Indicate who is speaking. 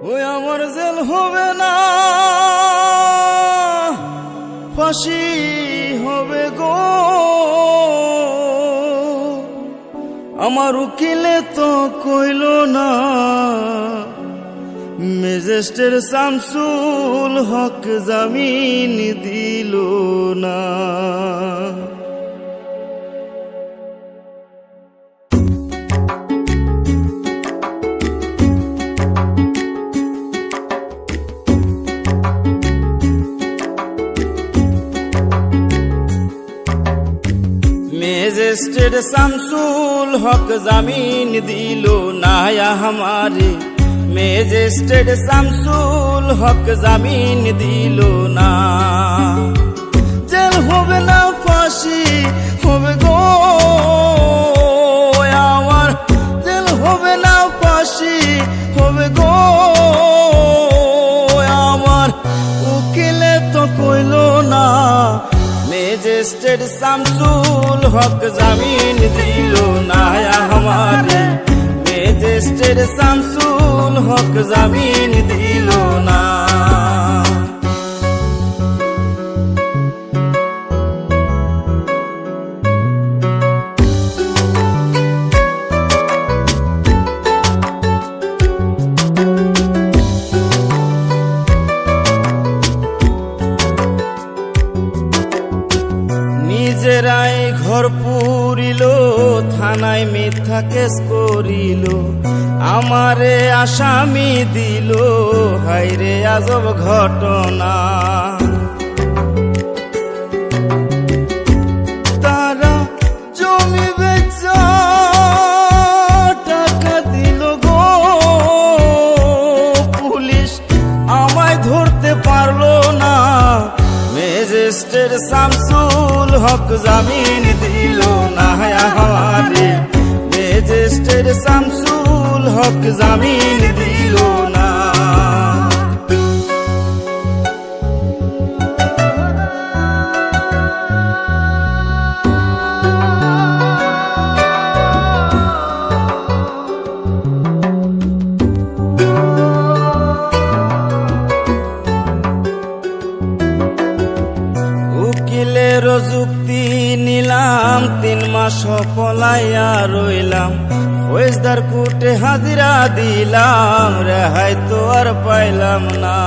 Speaker 1: ওই আমার জেল হবে না, ফাঁসি হবে গো। আমার উকিলে তো কইল না, ম্যাজিস্ট্রেট শামসুল হক জামিন দিল না। ম্যাজিস্ট্রেট শামসুল হক জামিন দিল না हमारे, ম্যাজিস্ট্রেট শামসুল হক জামিন দিল না। জেল হবে না, ফাঁসি হবে গো আমার, জেল হবে না, ফাঁসি হবে গো আমার। উকিলে তো কইল না, ম্যাজিস্ট্রেট শামসুল হক জামিন দিল না हमारे, ম্যাজিস্ট্রেট শামসুল হক জামিন দিল না। নিজেরাই ঘর পুরিল, থানায় মিথ্যা কেস করিল, আমারে আসামি দিল, হায়রে আজব ঘটনা। তারা জমি বেচা টাকা দিল গো, পুলিশ আমায় ধরতে পারলো না। ম্যাজিস্ট্রেট শামসুল হক জামিন দিল না हमारे, ম্যাজিস্ট্রেট শামসুল হক জামিন দিল না। উকিলের যুক্তি নিলাম, 3 মাস পলাইয়া রইলাম, ফৌজদার কোর্টে হাজিরা দিলাম, রেহাই তো আর পাইলাম না।